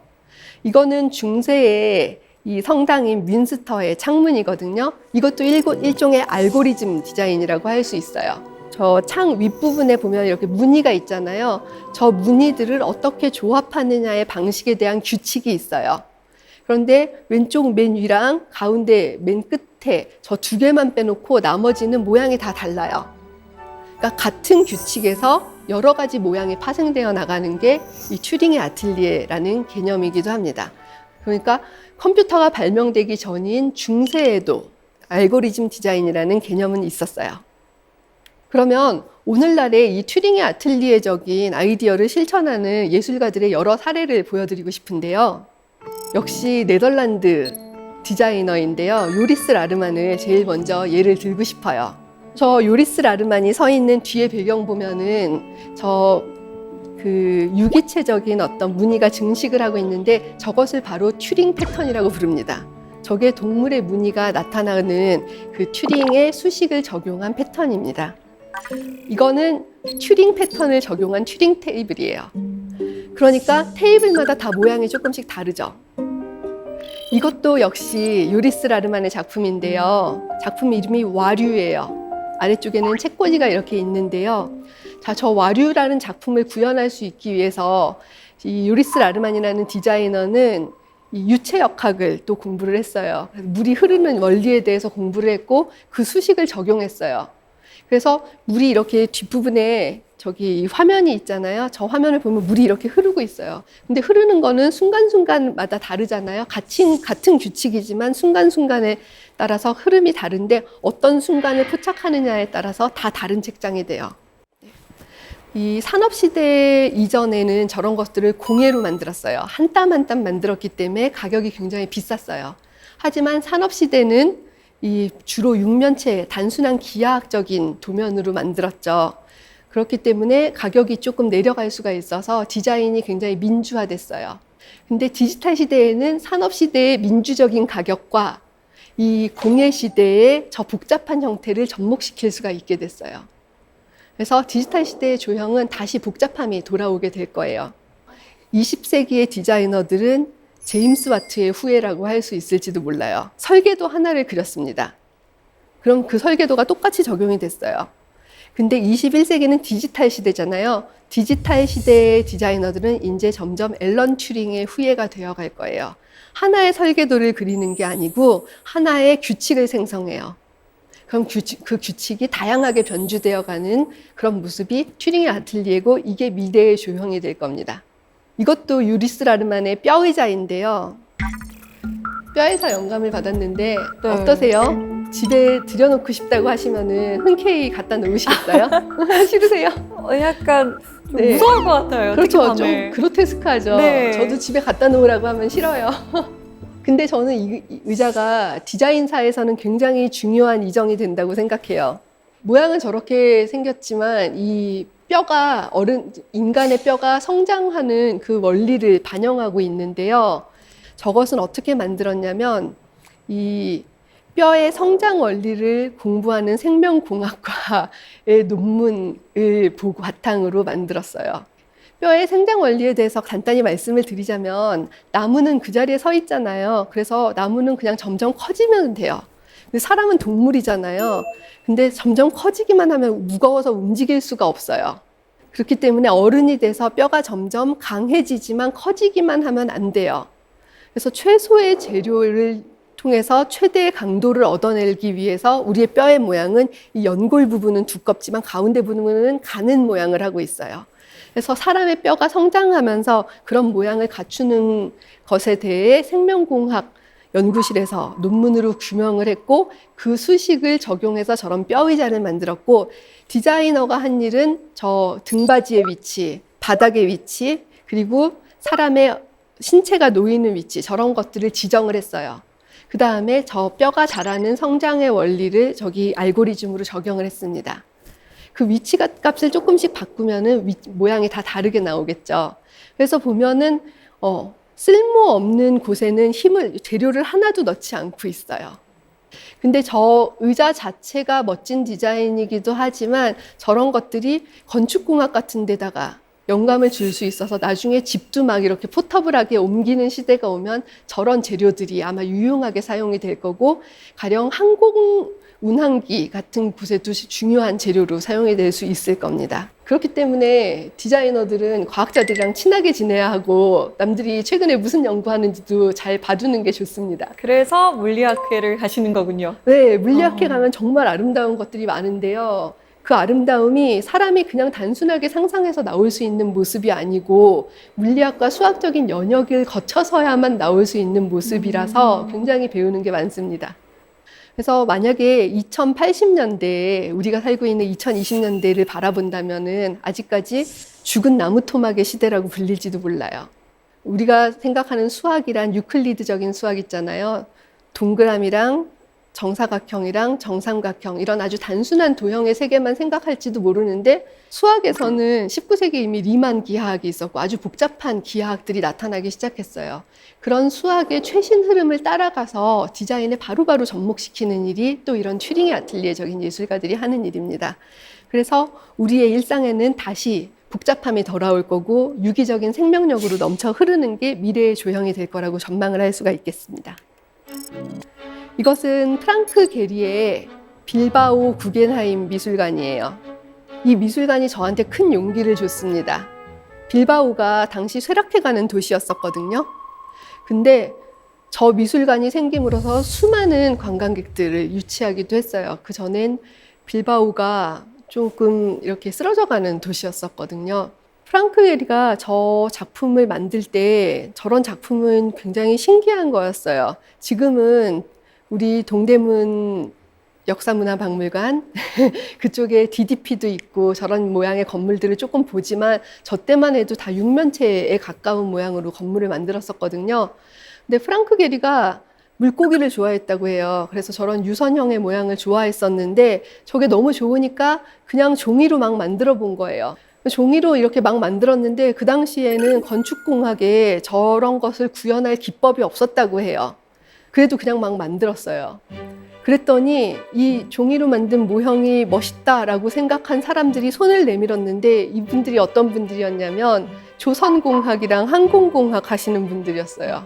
이거는 중세의 이 성당인 윈스터의 창문이거든요. 이것도 일종의 알고리즘 디자인이라고 할 수 있어요. 저 창 윗부분에 보면 이렇게 무늬가 있잖아요. 저 무늬들을 어떻게 조합하느냐의 방식에 대한 규칙이 있어요. 그런데 왼쪽 맨 위랑 가운데 맨 끝에 저 두 개만 빼놓고 나머지는 모양이 다 달라요. 그러니까 같은 규칙에서 여러 가지 모양이 파생되어 나가는 게 이 튜링의 아틀리에라는 개념이기도 합니다. 그러니까 컴퓨터가 발명되기 전인 중세에도 알고리즘 디자인이라는 개념은 있었어요. 그러면 오늘날의 이 튜링의 아틀리에적인 아이디어를 실천하는 예술가들의 여러 사례를 보여드리고 싶은데요. 역시 네덜란드 디자이너인데요. 요리스 라르만을 제일 먼저 예를 들고 싶어요. 저 요리스 라르만이 서 있는 뒤에 배경 보면은 그 유기체적인 어떤 무늬가 증식을 하고 있는데 저것을 바로 튜링 패턴이라고 부릅니다. 저게 동물의 무늬가 나타나는 그 튜링의 수식을 적용한 패턴입니다. 이거는 튜링 패턴을 적용한 튜링 테이블이에요. 그러니까 테이블마다 다 모양이 조금씩 다르죠. 이것도 역시 요리스 라르만의 작품인데요. 작품 이름이 와류예요. 아래쪽에는 책꽂이가 이렇게 있는데요. 자, 저 와류라는 작품을 구현할 수 있기 위해서 이 요리스 라르만이라는 디자이너는 이 유체역학을 또 공부를 했어요. 물이 흐르는 원리에 대해서 공부를 했고 그 수식을 적용했어요. 그래서 물이 이렇게 뒷부분에 저기 화면이 있잖아요. 저 화면을 보면 물이 이렇게 흐르고 있어요. 근데 흐르는 거는 순간순간마다 다르잖아요. 같은 규칙이지만 순간순간에 따라서 흐름이 다른데 어떤 순간을 포착하느냐에 따라서 다 다른 책장이 돼요. 이 산업시대 이전에는 저런 것들을 공예로 만들었어요. 한 땀 한 땀 만들었기 때문에 가격이 굉장히 비쌌어요. 하지만 산업시대는 이 주로 육면체, 단순한 기하학적인 도면으로 만들었죠. 그렇기 때문에 가격이 조금 내려갈 수가 있어서 디자인이 굉장히 민주화됐어요. 근데 디지털 시대에는 산업 시대의 민주적인 가격과 이 공예 시대의 저 복잡한 형태를 접목시킬 수가 있게 됐어요. 그래서 디지털 시대의 조형은 다시 복잡함이 돌아오게 될 거예요. 20세기의 디자이너들은 제임스 와트의 후예라고 할 수 있을지도 몰라요. 설계도 하나를 그렸습니다. 그럼 그 설계도가 똑같이 적용이 됐어요. 근데 21세기는 디지털 시대잖아요. 디지털 시대의 디자이너들은 이제 점점 앨런 튜링의 후예가 되어갈 거예요. 하나의 설계도를 그리는 게 아니고 하나의 규칙을 생성해요. 그럼 그 규칙이 다양하게 변주되어가는 그런 모습이 튜링의 아틀리에고 이게 미래의 조형이 될 겁니다. 이것도 요리스 라르만의 뼈의자인데요. 뼈에서 영감을 받았는데 네. 어떠세요? 집에 들여놓고 싶다고 하시면은 흔쾌히 갖다 놓으시겠어요? 싫으세요? 약간 좀 네. 무서울 것 같아요. 그렇죠. 특히 밤에. 좀 그로테스크하죠. 네. 저도 집에 갖다 놓으라고 하면 싫어요. 근데 저는 이 의자가 디자인사에서는 굉장히 중요한 이정이 된다고 생각해요. 모양은 저렇게 생겼지만 이 뼈가 인간의 뼈가 성장하는 그 원리를 반영하고 있는데요. 저것은 어떻게 만들었냐면 이 뼈의 성장 원리를 공부하는 생명공학과의 논문을 보고 바탕으로 만들었어요. 뼈의 생장 원리에 대해서 간단히 말씀을 드리자면 나무는 그 자리에 서 있잖아요. 그래서 나무는 그냥 점점 커지면 돼요. 근데 사람은 동물이잖아요. 근데 점점 커지기만 하면 무거워서 움직일 수가 없어요. 그렇기 때문에 어른이 돼서 뼈가 점점 강해지지만 커지기만 하면 안 돼요. 그래서 최소의 재료를 통해서 최대의 강도를 얻어내기 위해서 우리의 뼈의 모양은 이 연골 부분은 두껍지만 가운데 부분은 가는 모양을 하고 있어요. 그래서 사람의 뼈가 성장하면서 그런 모양을 갖추는 것에 대해 생명공학 연구실에서 논문으로 규명을 했고 그 수식을 적용해서 저런 뼈 의자를 만들었고 디자이너가 한 일은 저 등받이의 위치, 바닥의 위치, 그리고 사람의 신체가 놓이는 위치 저런 것들을 지정을 했어요. 그 다음에 저 뼈가 자라는 성장의 원리를 저기 알고리즘으로 적용을 했습니다. 그 위치 값을 조금씩 바꾸면은 모양이 다 다르게 나오겠죠. 그래서 보면은 쓸모없는 곳에는 재료를 하나도 넣지 않고 있어요. 근데 저 의자 자체가 멋진 디자인이기도 하지만 저런 것들이 건축공학 같은 데다가 영감을 줄 수 있어서 나중에 집도 막 이렇게 포터블하게 옮기는 시대가 오면 저런 재료들이 아마 유용하게 사용이 될 거고 가령 항공 운항기 같은 곳에도 중요한 재료로 사용이 될 수 있을 겁니다. 그렇기 때문에 디자이너들은 과학자들이랑 친하게 지내야 하고 남들이 최근에 무슨 연구하는지도 잘 봐두는 게 좋습니다. 그래서 물리학회를 하시는 거군요. 네, 물리학회 가면 정말 아름다운 것들이 많은데요. 그 아름다움이 사람이 그냥 단순하게 상상해서 나올 수 있는 모습이 아니고 물리학과 수학적인 연역을 거쳐서야만 나올 수 있는 모습이라서 굉장히 배우는 게 많습니다. 그래서 만약에 2080년대에 우리가 살고 있는 2020년대를 바라본다면은 아직까지 죽은 나무 토막의 시대라고 불릴지도 몰라요. 우리가 생각하는 수학이란 유클리드적인 수학 있잖아요. 동그라미랑 정사각형이랑 정삼각형 이런 아주 단순한 도형의 세계만 생각할지도 모르는데 수학에서는 19세기에 이미 리만 기하학이 있었고 아주 복잡한 기하학들이 나타나기 시작했어요. 그런 수학의 최신 흐름을 따라가서 디자인에 바로바로 접목시키는 일이 또 이런 튜링의 아틀리에적인 예술가들이 하는 일입니다. 그래서 우리의 일상에는 다시 복잡함이 돌아올 거고 유기적인 생명력으로 넘쳐 흐르는 게 미래의 조형이 될 거라고 전망을 할 수가 있겠습니다. 이것은 프랑크 게리의 빌바오 구겐하임 미술관이에요. 이 미술관이 저한테 큰 용기를 줬습니다. 빌바오가 당시 쇠락해가는 도시였었거든요. 근데 저 미술관이 생김으로써 수많은 관광객들을 유치하기도 했어요. 그 전엔 빌바오가 조금 이렇게 쓰러져가는 도시였었거든요. 프랑크 게리가 저 작품을 만들 때 저런 작품은 굉장히 신기한 거였어요. 지금은 우리 동대문 역사문화박물관 그쪽에 DDP도 있고 저런 모양의 건물들을 조금 보지만 저 때만 해도 다 육면체에 가까운 모양으로 건물을 만들었었거든요. 근데 프랑크 게리가 물고기를 좋아했다고 해요. 그래서 저런 유선형의 모양을 좋아했었는데 저게 너무 좋으니까 그냥 종이로 막 만들어 본 거예요. 종이로 이렇게 막 만들었는데 그 당시에는 건축공학에 저런 것을 구현할 기법이 없었다고 해요. 그래도 그냥 막 만들었어요. 그랬더니 이 종이로 만든 모형이 멋있다라고 생각한 사람들이 손을 내밀었는데 이분들이 어떤 분들이었냐면 조선공학이랑 항공공학 하시는 분들이었어요.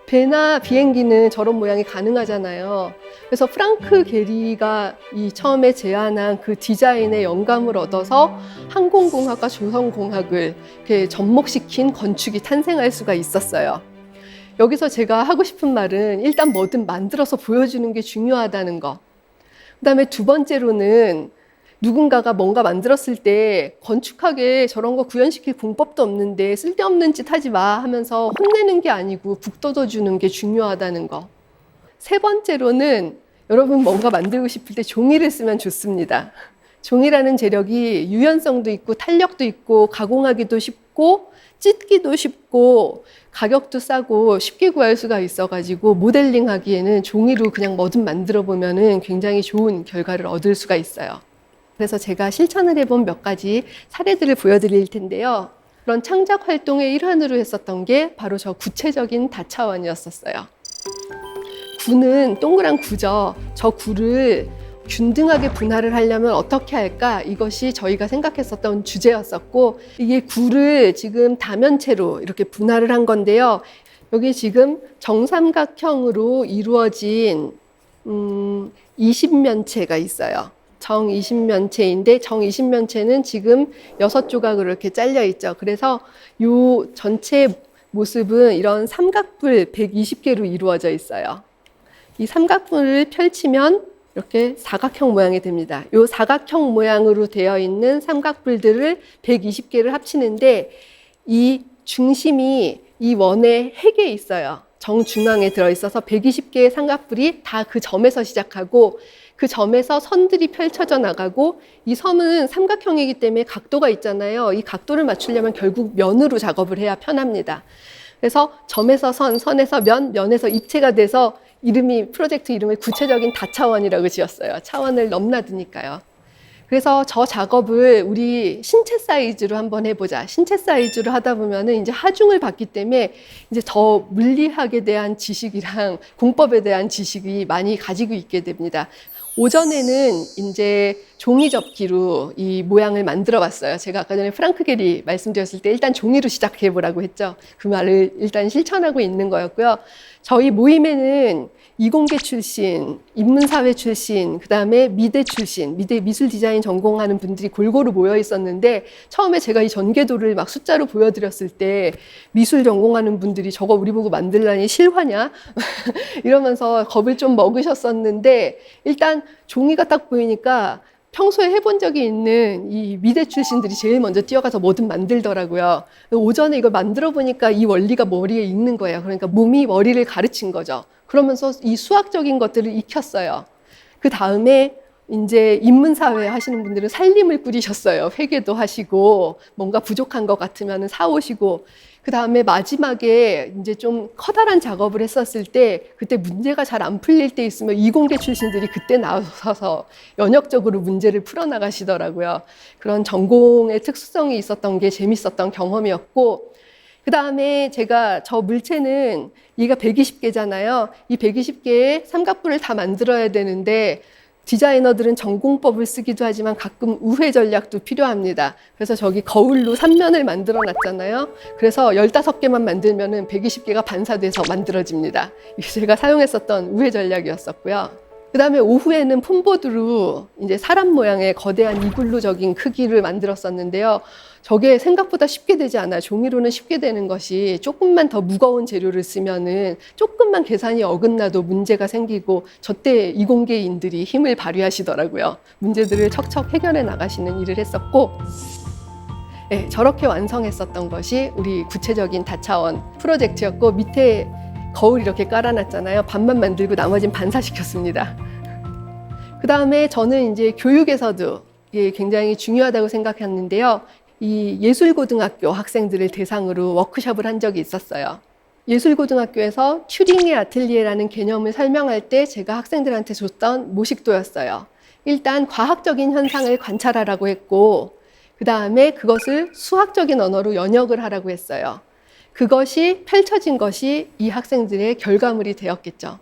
배나 비행기는 저런 모양이 가능하잖아요. 그래서 프랑크 게리가 이 처음에 제안한 그 디자인의 영감을 얻어서 항공공학과 조선공학을 이렇게 접목시킨 건축이 탄생할 수가 있었어요. 여기서 제가 하고 싶은 말은 일단 뭐든 만들어서 보여주는 게 중요하다는 거. 그다음에 두 번째로는 누군가가 뭔가 만들었을 때 건축학에 저런 거 구현시킬 공법도 없는데 쓸데없는 짓 하지 마 하면서 혼내는 게 아니고 북돋워주는 게 중요하다는 거. 세 번째로는 여러분 뭔가 만들고 싶을 때 종이를 쓰면 좋습니다. 종이라는 재력이 유연성도 있고 탄력도 있고 가공하기도 쉽고 찢기도 쉽고 가격도 싸고 쉽게 구할 수가 있어가지고 모델링 하기에는 종이로 그냥 뭐든 만들어 보면은 굉장히 좋은 결과를 얻을 수가 있어요. 그래서 제가 실천을 해본 몇 가지 사례들을 보여드릴 텐데요. 그런 창작 활동의 일환으로 했었던 게 바로 저 구체적인 다차원이었었어요. 구는 동그란 구죠. 저 구를 균등하게 분할을 하려면 어떻게 할까? 이것이 저희가 생각했었던 주제였었고, 이게 구를 지금 다면체로 이렇게 분할을 한 건데요. 여기 지금 정삼각형으로 이루어진 20면체가 있어요. 정 20면체인데 정 20면체는 지금 6조각으로 이렇게 잘려 있죠. 그래서 이 전체 모습은 이런 삼각뿔 120개로 이루어져 있어요. 이 삼각뿔을 펼치면 이렇게 사각형 모양이 됩니다. 이 사각형 모양으로 되어 있는 삼각뿔들을 120개를 합치는데 이 중심이 이 원의 핵에 있어요. 정중앙에 들어있어서 120개의 삼각뿔이 다 그 점에서 시작하고 그 점에서 선들이 펼쳐져 나가고 이 섬은 삼각형이기 때문에 각도가 있잖아요. 이 각도를 맞추려면 결국 면으로 작업을 해야 편합니다. 그래서 점에서 선, 선에서 면, 면에서 입체가 돼서 프로젝트 이름을 구체적인 다차원이라고 지었어요. 차원을 넘나드니까요. 그래서 저 작업을 우리 신체 사이즈로 한번 해보자. 신체 사이즈로 하다 보면은 이제 하중을 받기 때문에 이제 더 물리학에 대한 지식이랑 공법에 대한 지식이 많이 가지고 있게 됩니다. 오전에는 이제 종이 접기로 이 모양을 만들어 봤어요. 제가 아까 전에 프랑크 게리 말씀드렸을 때 일단 종이로 시작해 보라고 했죠. 그 말을 일단 실천하고 있는 거였고요. 저희 모임에는 이공계 출신, 인문사회 출신, 그 다음에 미대 출신, 미대 미술 디자인 전공하는 분들이 골고루 모여 있었는데 처음에 제가 이 전개도를 막 숫자로 보여드렸을 때 미술 전공하는 분들이 저거 우리 보고 만들라니 실화냐? 이러면서 겁을 좀 먹으셨었는데 일단 종이가 딱 보이니까 평소에 해본 적이 있는 이 미대 출신들이 제일 먼저 뛰어가서 뭐든 만들더라고요. 오전에 이걸 만들어 보니까 이 원리가 머리에 익는 거예요. 그러니까 몸이 머리를 가르친 거죠. 그러면서 이 수학적인 것들을 익혔어요. 그 다음에 이제 인문사회 하시는 분들은 살림을 꾸리셨어요. 회계도 하시고 뭔가 부족한 것 같으면 사오시고 그 다음에 마지막에 이제 좀 커다란 작업을 했었을 때 그때 문제가 잘 안 풀릴 때 있으면 이공계 출신들이 그때 나서서 연역적으로 문제를 풀어나가시더라고요. 그런 전공의 특수성이 있었던 게 재밌었던 경험이었고 그 다음에 제가 저 물체는 얘가 120개잖아요. 이 120개의 삼각뿔을 다 만들어야 되는데 디자이너들은 전공법을 쓰기도 하지만 가끔 우회 전략도 필요합니다. 그래서 저기 거울로 3면을 만들어 놨잖아요. 그래서 15개만 만들면은 120개가 반사돼서 만들어집니다. 이게 제가 사용했었던 우회 전략이었었고요. 그 다음에 오후에는 폼보드로 이제 사람 모양의 거대한 이글루적인 크기를 만들었었는데요. 저게 생각보다 쉽게 되지 않아요. 종이로는 쉽게 되는 것이 조금만 더 무거운 재료를 쓰면은 조금만 계산이 어긋나도 문제가 생기고 저때 이공계인들이 힘을 발휘하시더라고요. 문제들을 척척 해결해 나가시는 일을 했었고 네, 저렇게 완성했었던 것이 우리 구체적인 다차원 프로젝트였고 밑에 거울 이렇게 깔아놨잖아요. 반만 만들고 나머지는 반사시켰습니다. 그 다음에 저는 이제 교육에서도 이게 굉장히 중요하다고 생각했는데요. 이 예술고등학교 학생들을 대상으로 워크숍을 한 적이 있었어요. 예술고등학교에서 튜링의 아틀리에라는 개념을 설명할 때 제가 학생들한테 줬던 모식도였어요. 일단 과학적인 현상을 관찰하라고 했고 그 다음에 그것을 수학적인 언어로 연역을 하라고 했어요. 그것이 펼쳐진 것이 이 학생들의 결과물이 되었겠죠.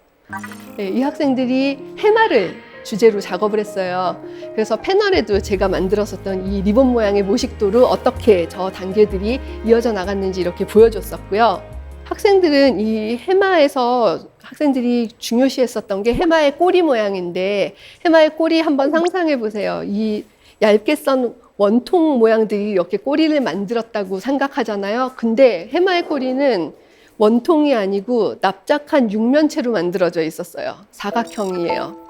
네, 이 학생들이 해마를 주제로 작업을 했어요. 그래서 패널에도 제가 만들었었던 이 리본 모양의 모식도로 어떻게 저 단계들이 이어져 나갔는지 이렇게 보여줬었고요. 학생들은 이 해마에서 학생들이 중요시했었던 게 해마의 꼬리 모양인데 해마의 꼬리 한번 상상해 보세요. 이 얇게 썬 원통 모양들이 이렇게 꼬리를 만들었다고 생각하잖아요. 근데 해마의 꼬리는 원통이 아니고 납작한 육면체로 만들어져 있었어요. 사각형이에요.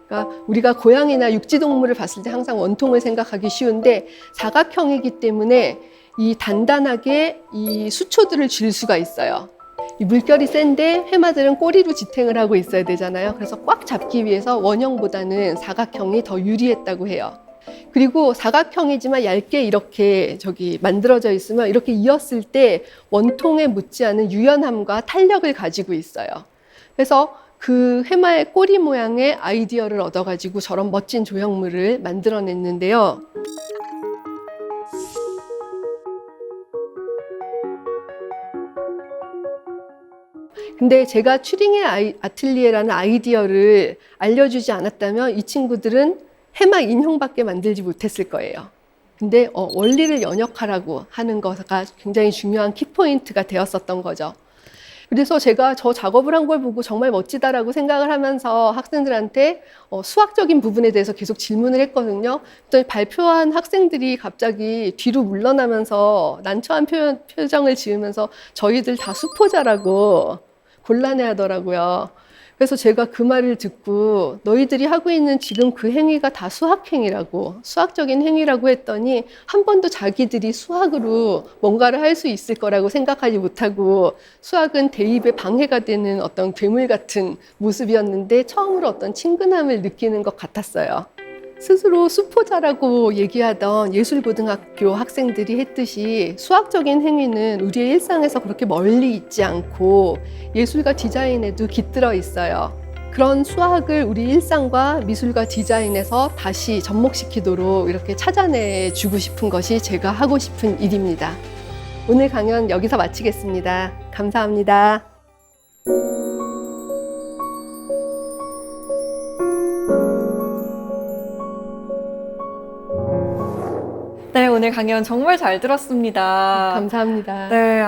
그러니까 우리가 고양이나 육지동물을 봤을 때 항상 원통을 생각하기 쉬운데 사각형이기 때문에 이 단단하게 이 수초들을 쥘 수가 있어요. 이 물결이 센데 해마들은 꼬리로 지탱을 하고 있어야 되잖아요. 그래서 꽉 잡기 위해서 원형보다는 사각형이 더 유리했다고 해요. 그리고 사각형이지만 얇게 이렇게 만들어져 있으면 이렇게 이었을 때 원통에 묻지 않은 유연함과 탄력을 가지고 있어요. 그래서 그 해마의 꼬리 모양의 아이디어를 얻어가지고 저런 멋진 조형물을 만들어냈는데요. 근데 제가 튜링의 아틀리에라는 아이디어를 알려주지 않았다면 이 친구들은 해마 인형밖에 만들지 못했을 거예요. 근데 원리를 연역하라고 하는 거가 굉장히 중요한 키포인트가 되었었던 거죠. 그래서 제가 저 작업을 한 걸 보고 정말 멋지다라고 생각을 하면서 학생들한테 수학적인 부분에 대해서 계속 질문을 했거든요. 또 발표한 학생들이 갑자기 뒤로 물러나면서 난처한 표정을 지으면서 저희들 다 수포자라고 곤란해하더라고요. 그래서 제가 그 말을 듣고 너희들이 하고 있는 지금 그 행위가 다 수학행위라고, 수학적인 행위라고 했더니 한 번도 자기들이 수학으로 뭔가를 할 수 있을 거라고 생각하지 못하고 수학은 대입에 방해가 되는 어떤 괴물 같은 모습이었는데 처음으로 어떤 친근함을 느끼는 것 같았어요. 스스로 수포자라고 얘기하던 예술고등학교 학생들이 했듯이 수학적인 행위는 우리의 일상에서 그렇게 멀리 있지 않고 예술과 디자인에도 깃들어 있어요. 그런 수학을 우리 일상과 미술과 디자인에서 다시 접목시키도록 이렇게 찾아내 주고 싶은 것이 제가 하고 싶은 일입니다. 오늘 강연 여기서 마치겠습니다. 감사합니다. 네, 오늘 강연 정말 잘 들었습니다. 감사합니다. 네,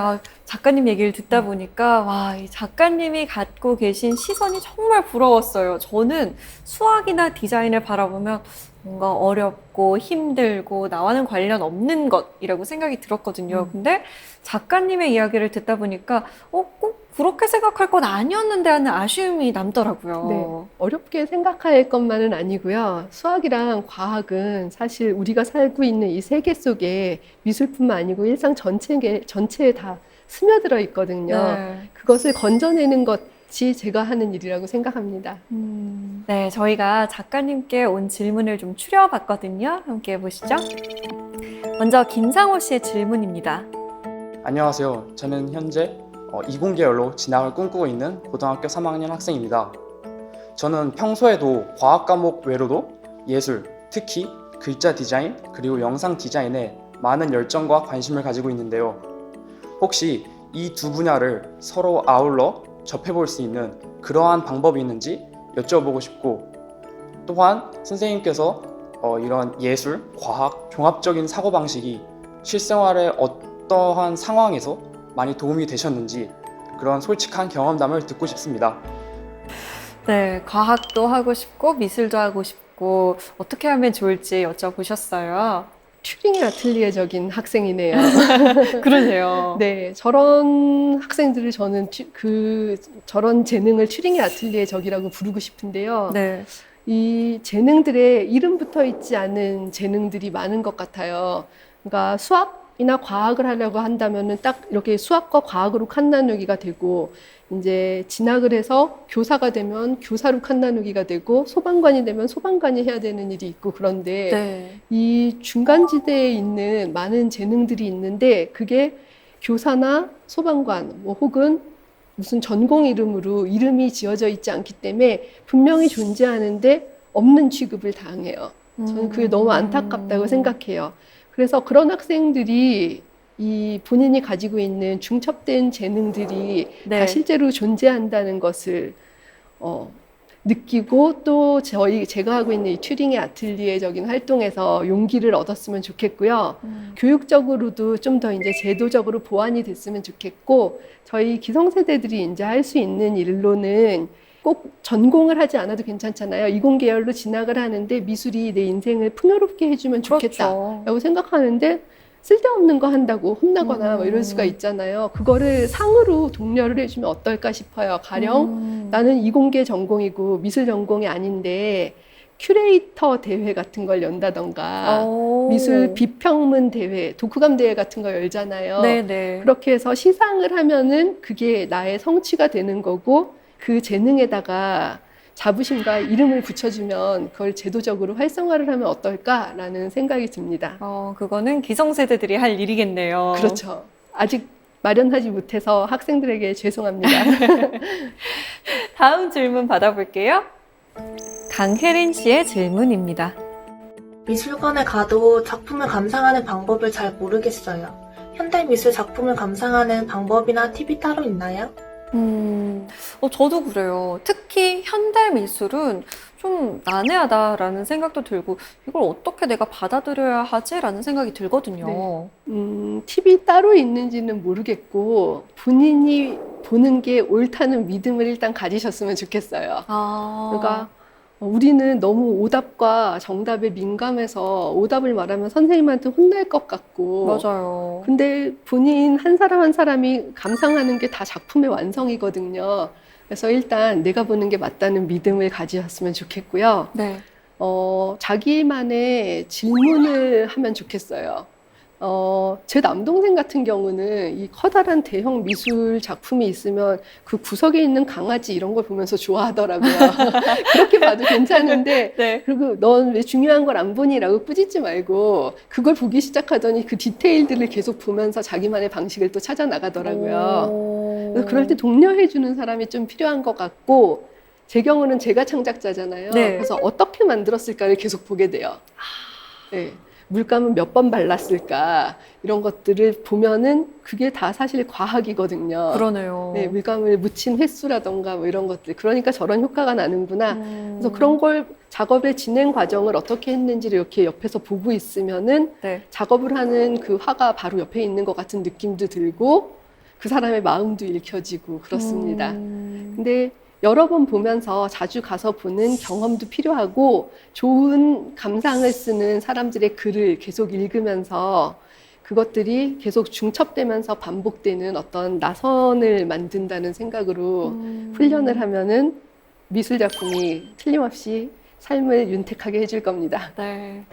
작가님 얘기를 듣다 보니까 와, 이 작가님이 갖고 계신 시선이 정말 부러웠어요. 저는 수학이나 디자인을 바라보면 뭔가 어렵고 힘들고 나와는 관련 없는 것이라고 생각이 들었거든요. 근데 작가님의 이야기를 듣다 보니까 꼭 그렇게 생각할 건 아니었는데 하는 아쉬움이 남더라고요. 네, 어렵게 생각할 것만은 아니고요. 수학이랑 과학은 사실 우리가 살고 있는 이 세계 속에 미술뿐만 아니고 일상 전체에 다 스며들어 있거든요. 네. 그것을 건져내는 것이 제가 하는 일이라고 생각합니다. 네, 저희가 작가님께 온 질문을 좀 추려봤거든요. 함께 보시죠. 먼저 김상호 씨의 질문입니다. 안녕하세요. 저는 현재 이공계열로 진학을 꿈꾸고 있는 고등학교 3학년 학생입니다. 저는 평소에도 과학 과목 외로도 예술, 특히 글자 디자인 그리고 영상 디자인에 많은 열정과 관심을 가지고 있는데요. 혹시 이 두 분야를 서로 아울러 접해볼 수 있는 그러한 방법이 있는지 여쭤보고 싶고, 또한 선생님께서 이런 예술, 과학, 종합적인 사고방식이 실생활에 어떠한 상황에서 많이 도움이 되셨는지 그런 솔직한 경험담을 듣고 싶습니다. 네, 과학도 하고 싶고 미술도 하고 싶고 어떻게 하면 좋을지 여쭤보셨어요. 튜링의 아틀리에적인 학생이네요. 그러네요. 네, 저런 학생들을 저는 저런 재능을 튜링의 아틀리에적이라고 부르고 싶은데요. 네. 이 재능들에 이름 붙어 있지 않은 재능들이 많은 것 같아요. 그러니까 수학이나 과학을 하려고 한다면은 딱 이렇게 수학과 과학으로 칸 나누기가 되고, 이제 진학을 해서 교사가 되면 교사로 칸 나누기가 되고, 소방관이 되면 소방관이 해야 되는 일이 있고, 그런데 네. 이 중간지대에 있는 많은 재능들이 있는데 그게 교사나 소방관 혹은 무슨 전공 이름으로 이름이 지어져 있지 않기 때문에 분명히 존재하는데 없는 취급을 당해요. 저는 그게 너무 안타깝다고 생각해요. 그래서 그런 학생들이 이 본인이 가지고 있는 중첩된 재능들이 네. 다 실제로 존재한다는 것을 느끼고 또 제가 하고 있는 이 튜링의 아틀리에적인 활동에서 용기를 얻었으면 좋겠고요. 교육적으로도 좀 더 이제 제도적으로 보완이 됐으면 좋겠고, 저희 기성세대들이 이제 할 수 있는 일로는 꼭 전공을 하지 않아도 괜찮잖아요. 이공계열로 진학을 하는데 미술이 내 인생을 풍요롭게 해주면 좋겠다라고 그렇죠. 생각하는데 쓸데없는 거 한다고 혼나거나 뭐 이럴 수가 있잖아요. 그거를 상으로 독려를 해주면 어떨까 싶어요. 가령 나는 이공계 전공이고 미술 전공이 아닌데 큐레이터 대회 같은 걸 연다던가 미술 비평문 대회, 독후감 대회 같은 거 열잖아요. 네네. 그렇게 해서 시상을 하면은 그게 나의 성취가 되는 거고, 그 재능에다가 자부심과 이름을 붙여주면 그걸 제도적으로 활성화를 하면 어떨까라는 생각이 듭니다. 그거는 기성세대들이 할 일이겠네요. 그렇죠. 아직 마련하지 못해서 학생들에게 죄송합니다. 다음 질문 받아볼게요. 강혜린 씨의 질문입니다. 미술관에 가도 작품을 감상하는 방법을 잘 모르겠어요. 현대 미술 작품을 감상하는 방법이나 팁이 따로 있나요? 저도 그래요. 특히 현대 미술은 좀 난해하다라는 생각도 들고 이걸 어떻게 내가 받아들여야 하지라는 생각이 들거든요. 팁이 따로 있는지는 모르겠고 본인이 보는 게 옳다는 믿음을 일단 가지셨으면 좋겠어요. 그러니까 우리는 너무 오답과 정답에 민감해서 오답을 말하면 선생님한테 혼날 것 같고 맞아요. 근데 본인 한 사람 한 사람이 감상하는 게 다 작품의 완성이거든요. 그래서 일단 내가 보는 게 맞다는 믿음을 가지셨으면 좋겠고요. 네. 자기만의 질문을 하면 좋겠어요. 제 남동생 같은 경우는 이 커다란 대형 미술 작품이 있으면 그 구석에 있는 강아지 이런 걸 보면서 좋아하더라고요. 그렇게 봐도 괜찮은데, 네. 그리고 넌 왜 중요한 걸 안 보니라고 꾸짖지 말고 그걸 보기 시작하더니 그 디테일들을 계속 보면서 자기만의 방식을 또 찾아 나가더라고요. 그래서 그럴 때 독려해주는 사람이 좀 필요한 것 같고, 제 경우는 제가 창작자잖아요. 네. 그래서 어떻게 만들었을까를 계속 보게 돼요. 네. 물감은 몇 번 발랐을까 이런 것들을 보면은 그게 다 사실 과학이거든요. 그러네요. 네, 물감을 묻힌 횟수라던가 뭐 이런 것들. 그러니까 저런 효과가 나는구나. 그래서 그런 걸 작업의 진행 과정을 어떻게 했는지를 이렇게 옆에서 보고 있으면은 네. 작업을 하는 그 화가 바로 옆에 있는 것 같은 느낌도 들고 그 사람의 마음도 읽혀지고 그렇습니다. 근데 여러 번 보면서 자주 가서 보는 경험도 필요하고 좋은 감상을 쓰는 사람들의 글을 계속 읽으면서 그것들이 계속 중첩되면서 반복되는 어떤 나선을 만든다는 생각으로 훈련을 하면은 미술 작품이 틀림없이 삶을 윤택하게 해줄 겁니다. 네.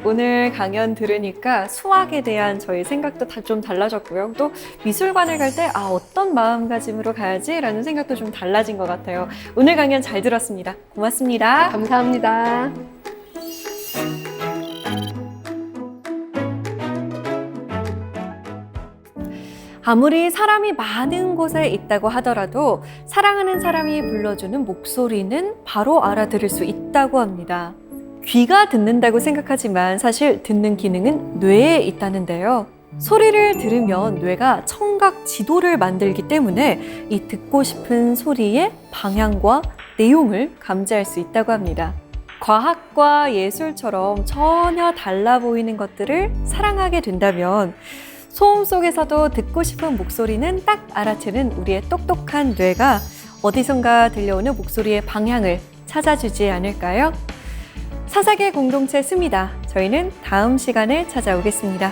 오늘 강연 들으니까 수학에 대한 저희 생각도 좀 달라졌고요. 또 미술관을 갈 때 어떤 마음가짐으로 가야지라는 생각도 좀 달라진 것 같아요. 오늘 강연 잘 들었습니다. 고맙습니다. 감사합니다. 아무리 사람이 많은 곳에 있다고 하더라도 사랑하는 사람이 불러주는 목소리는 바로 알아들을 수 있다고 합니다. 귀가 듣는다고 생각하지만 사실 듣는 기능은 뇌에 있다는데요. 소리를 들으면 뇌가 청각 지도를 만들기 때문에 이 듣고 싶은 소리의 방향과 내용을 감지할 수 있다고 합니다. 과학과 예술처럼 전혀 달라 보이는 것들을 사랑하게 된다면 소음 속에서도 듣고 싶은 목소리는 딱 알아채는 우리의 똑똑한 뇌가 어디선가 들려오는 목소리의 방향을 찾아주지 않을까요? 사사계 공동체 습니다. 저희는 다음 시간에 찾아오겠습니다.